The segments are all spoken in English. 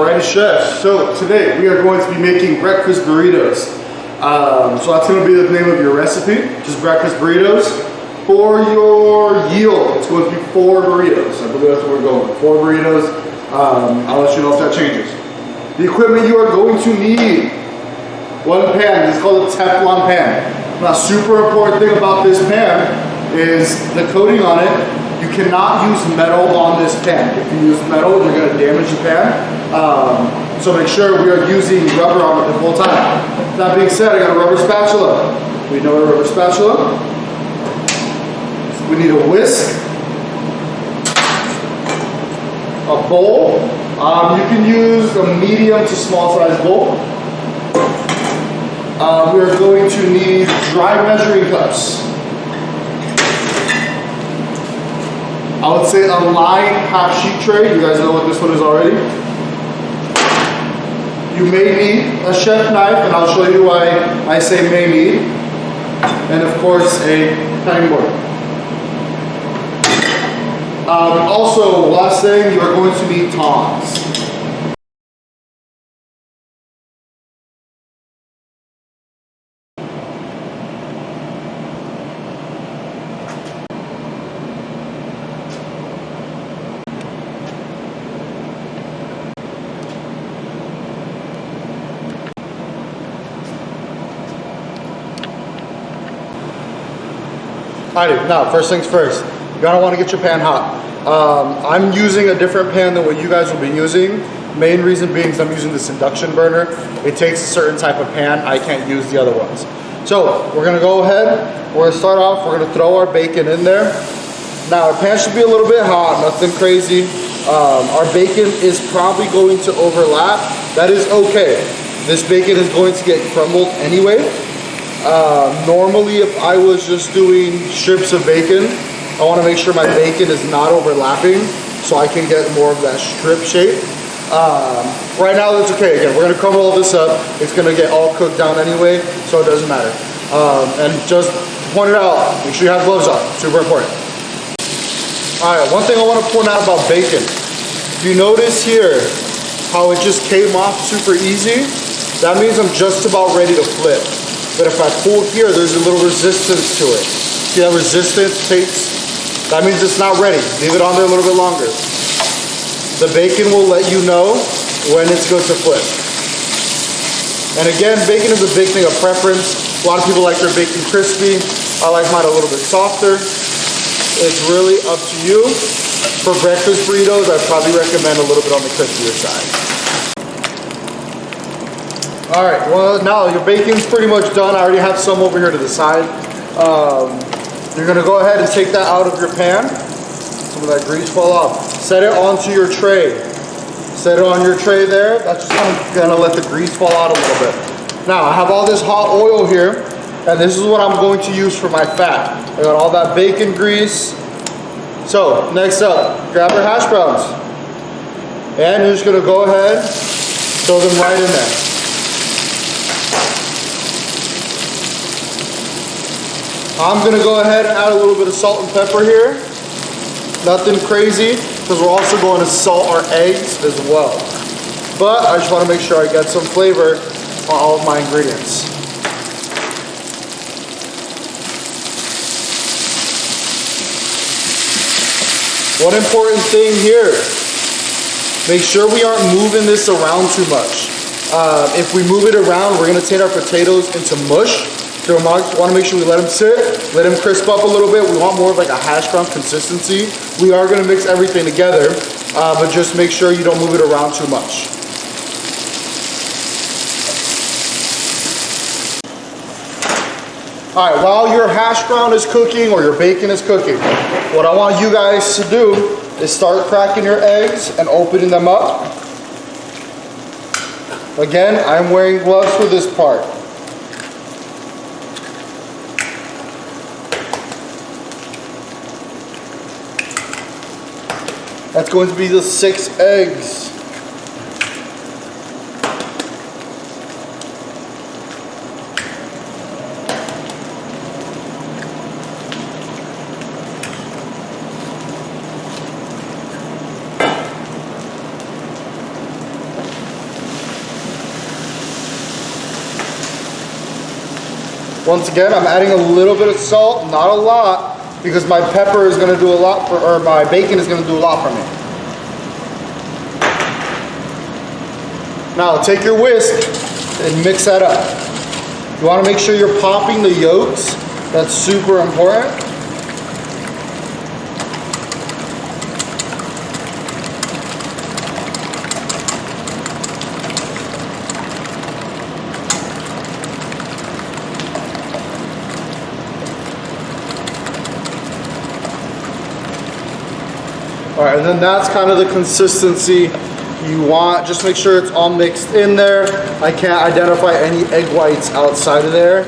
Alright, chefs, so today we are going to be making breakfast burritos. So that's going to be the name of your recipe, just breakfast burritos. For your yield, it's going to be 4 burritos. I believe that's what we're going with, 4 burritos. I'll let you know if that changes. The equipment you are going to need: 1 pan. This is called a Teflon pan. Now, super important thing about this pan is the coating on it. You cannot use metal on this pan. If you use metal, you're going to damage the pan. So make sure we are using rubber on it the whole time. That being said, I got a rubber spatula. We know a rubber spatula. We need a whisk, a bowl. You can use a medium to small size bowl. We are going to need dry measuring cups. I would say a lined half sheet tray. You guys know what this one is already. You may need a chef knife, and I'll show you why I say may need. And of course, a cutting board. Also, last thing, you are going to need tongs. Alright, now first things first, you're gonna want to get your pan hot. I'm using a different pan than what you guys will be using. Main reason being is I'm using this induction burner. It takes a certain type of pan. I can't use the other ones. So we're gonna go ahead, we're gonna start off, we're gonna throw our bacon in there. Now our pan should be a little bit hot, nothing crazy. Our bacon is probably going to overlap. That is okay. This bacon is going to get crumbled anyway. Normally, if I was just doing strips of bacon, I want to make sure my bacon is not overlapping so I can get more of that strip shape. Right now, that's okay. Again, we're going to crumble all this up. It's going to get all cooked down anyway, so it doesn't matter. And just point it out, make sure you have gloves on. Super important. Alright, one thing I want to point out about bacon. If you notice here how it just came off super easy, that means I'm just about ready to flip. But if I pull here, there's a little resistance to it. See that resistance that means it's not ready. Leave it on there a little bit longer. The bacon will let you know when it's good to flip. And again, bacon is a big thing of preference. A lot of people like their bacon crispy. I like mine a little bit softer. It's really up to you. For breakfast burritos, I'd probably recommend a little bit on the crispier side. Alright, well now your bacon's pretty much done. I already have some over here to the side. You're going to go ahead and take that out of your pan. Some of that grease fall off. Set it onto your tray. Set it on your tray there. That's just kind of going to let the grease fall out a little bit. Now I have all this hot oil here, and this is what I'm going to use for my fat. I got all that bacon grease. So next up, grab your hash browns. And you're just going to go ahead, throw them right in there. I'm going to go ahead and add a little bit of salt and pepper here. Nothing crazy, because we're also going to salt our eggs as well. But I just want to make sure I get some flavor on all of my ingredients. One important thing here, make sure we aren't moving this around too much. If we move it around, we're going to turn our potatoes into mush. So we want to make sure we let them sit, let them crisp up a little bit. We want more of like a hash brown consistency. We are going to mix everything together, but just make sure you don't move it around too much. Alright, while your hash brown is cooking or your bacon is cooking, what I want you guys to do is start cracking your eggs and opening them up. Again, I'm wearing gloves for this part. That's going to be the 6 eggs. Once again, I'm adding a little bit of salt, not a lot, because my pepper is gonna do a lot for, or my bacon is gonna do a lot for me. Now take your whisk and mix that up. You wanna make sure you're popping the yolks. That's super important. All right, and then that's kind of the consistency you want. Just make sure it's all mixed in there. I can't identify any egg whites outside of there.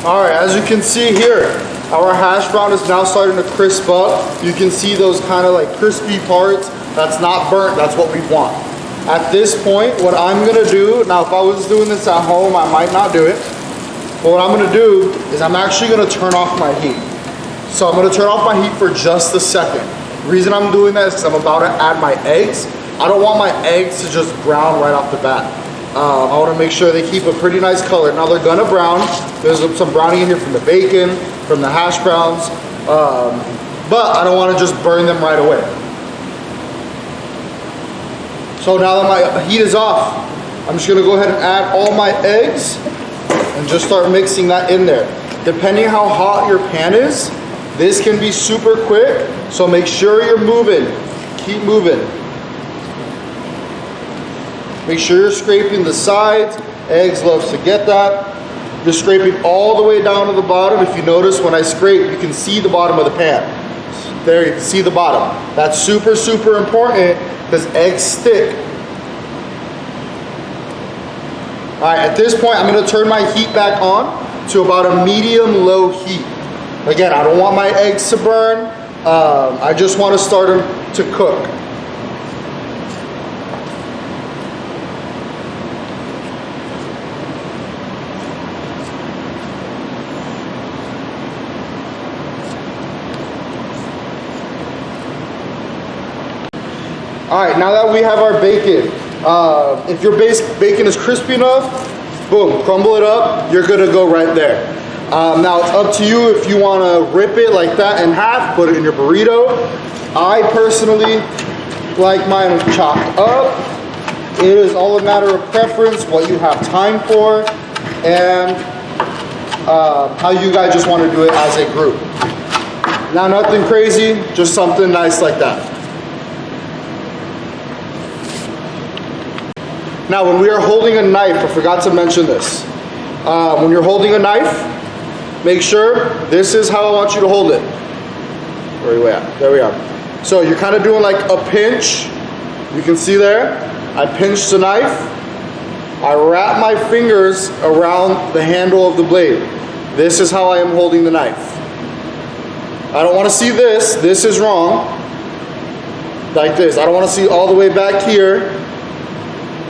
All right, as you can see here, our hash brown is now starting to crisp up. You can see those kind of like crispy parts. That's not burnt, that's what we want. At this point, what I'm gonna do, now if I was doing this at home, I might not do it. But what I'm gonna do is I'm actually gonna turn off my heat. So I'm gonna turn off my heat for just a second. The reason I'm doing that is because I'm about to add my eggs. I don't want my eggs to just brown right off the bat. I wanna make sure they keep a pretty nice color. Now they're gonna brown. There's some browning in here from the bacon, from the hash browns, but I don't wanna just burn them right away. So now that my heat is off, I'm just gonna go ahead and add all my eggs and just start mixing that in there. Depending how hot your pan is, this can be super quick, so make sure you're moving. Keep moving. Make sure you're scraping the sides. Eggs loves to get that. You're scraping all the way down to the bottom. If you notice, when I scrape, you can see the bottom of the pan. There, you can see the bottom. That's super, super important because eggs stick. All right, at this point, I'm gonna turn my heat back on to about a medium-low heat. Again, I don't want my eggs to burn. I just want to start them to cook. All right, now that we have our bacon, if your bacon is crispy enough, boom, crumble it up, you're gonna go right there. Now it's up to you if you wanna rip it like that in half, put it in your burrito. I personally like mine chopped up. It is all a matter of preference, what you have time for, and how you guys just wanna do it as a group. Now nothing crazy, just something nice like that. Now when we are holding a knife, I forgot to mention this. When you're holding a knife, make sure this is how I want you to hold it. Where are we at? There we are. So you're kind of doing like a pinch. You can see there, I pinched the knife. I wrap my fingers around the handle of the blade. This is how I am holding the knife. I don't want to see this. This is wrong. Like this. I don't want to see all the way back here.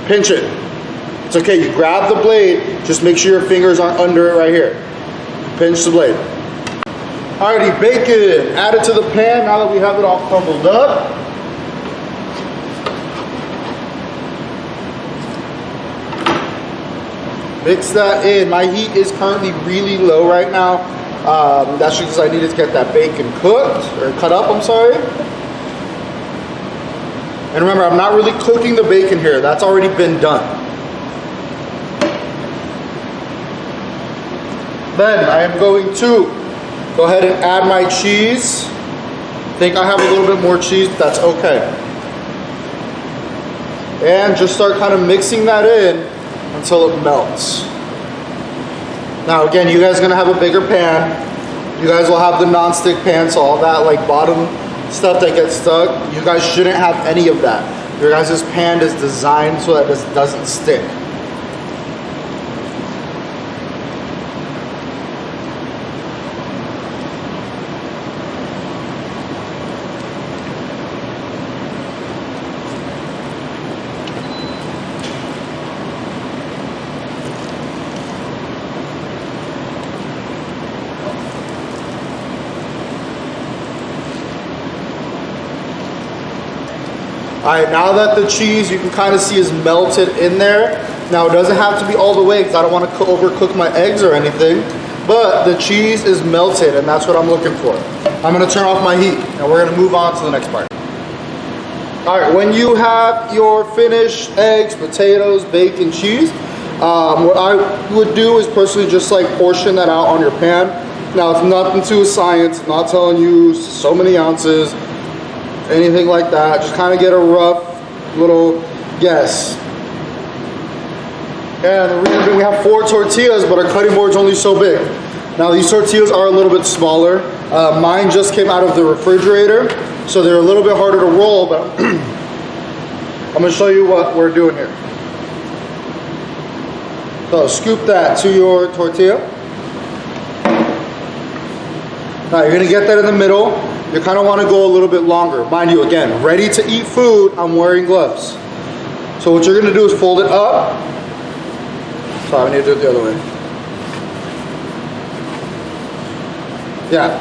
Pinch it. It's okay, you grab the blade, just make sure your fingers aren't under it right here. Pinch the blade. Alrighty, bacon, add it to the pan now that we have it all crumbled up. Mix that in. My heat is currently really low right now. That's because I needed to get that bacon cooked, or cut up, I'm sorry. And remember, I'm not really cooking the bacon here. That's already been done. Then I am going to go ahead and add my cheese. I think I have a little bit more cheese, but that's okay. And just start kind of mixing that in until it melts. Now again, you guys are gonna have a bigger pan. You guys will have the non-stick pan, so all that like bottom stuff that gets stuck, you guys shouldn't have any of that. Your guys' pan is designed so that this doesn't stick. All right, now that the cheese you can kind of see is melted in there, Now it doesn't have to be all the way because I don't want to overcook my eggs or anything, but the cheese is melted and that's what I'm looking for. I'm gonna turn off my heat and we're gonna move on to the next part. All right, when you have your finished eggs, potatoes, bacon, cheese, what I would do is personally just like portion that out on your pan. Now it's nothing to science, I'm not telling you so many ounces, anything like that. Just kind of get a rough little guess. And the reason we have 4 tortillas, but our cutting board's only so big. Now these tortillas are a little bit smaller. Mine just came out of the refrigerator, so they're a little bit harder to roll, but I'm gonna show you what we're doing here. So scoop that to your tortilla. Now you're gonna get that in the middle. You kind of want to go a little bit longer. Mind you, again, ready to eat food, I'm wearing gloves. So what you're gonna do is fold it up. Sorry, I need to do it the other way. Yeah.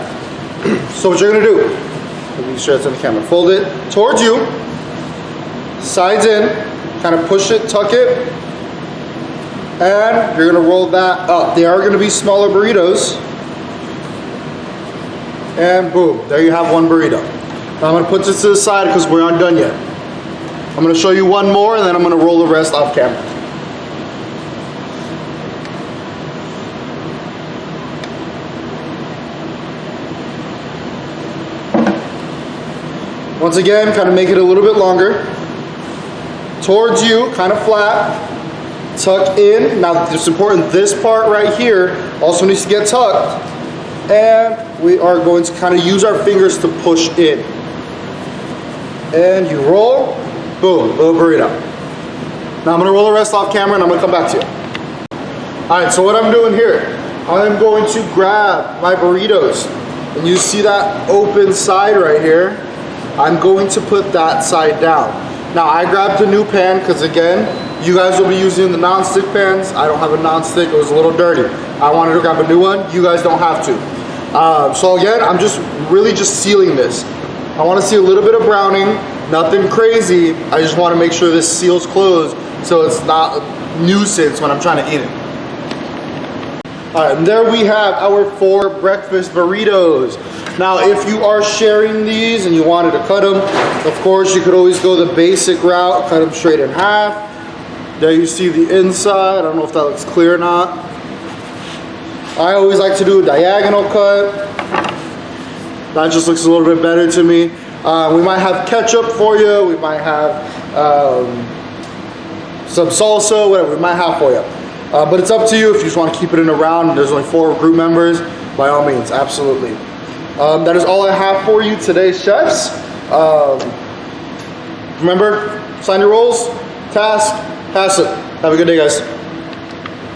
So what you're gonna do, let me show it to the camera. Fold it towards you, sides in, kind of push it, tuck it, and you're gonna roll that up. They are gonna be smaller burritos. And boom, there you have one burrito. Now I'm gonna put this to the side because we're not done yet. I'm gonna show you one more and then I'm gonna roll the rest off camera. Once again, kind of make it a little bit longer. Towards you, kind of flat. Tuck in. Now it's important, this part right here also needs to get tucked. And we are going to kind of use our fingers to push in. And you roll, boom, little burrito. Now I'm gonna roll the rest off camera and I'm gonna come back to you. All right, so what I'm doing here, I'm going to grab my burritos. And you see that open side right here? I'm going to put that side down. Now I grabbed a new pan because again, you guys will be using the non-stick pans. I don't have a non-stick, it was a little dirty. I wanted to grab a new one, you guys don't have to. So again, I'm just really sealing this. I want to see a little bit of browning, nothing crazy. I just want to make sure this seals closed so it's not a nuisance when I'm trying to eat it. All right, and there we have our 4 breakfast burritos. Now, if you are sharing these and you wanted to cut them, of course, you could always go the basic route, cut them straight in half. There you see the inside. I don't know if that looks clear or not. I always like to do a diagonal cut. That just looks a little bit better to me. We might have ketchup for you. We might have some salsa, whatever we might have for you. But it's up to you if you just want to keep it in a round. There's only 4 group members. By all means, absolutely. That is all I have for you today, chefs. Remember, sign your roles, task, pass it. Have a good day, guys.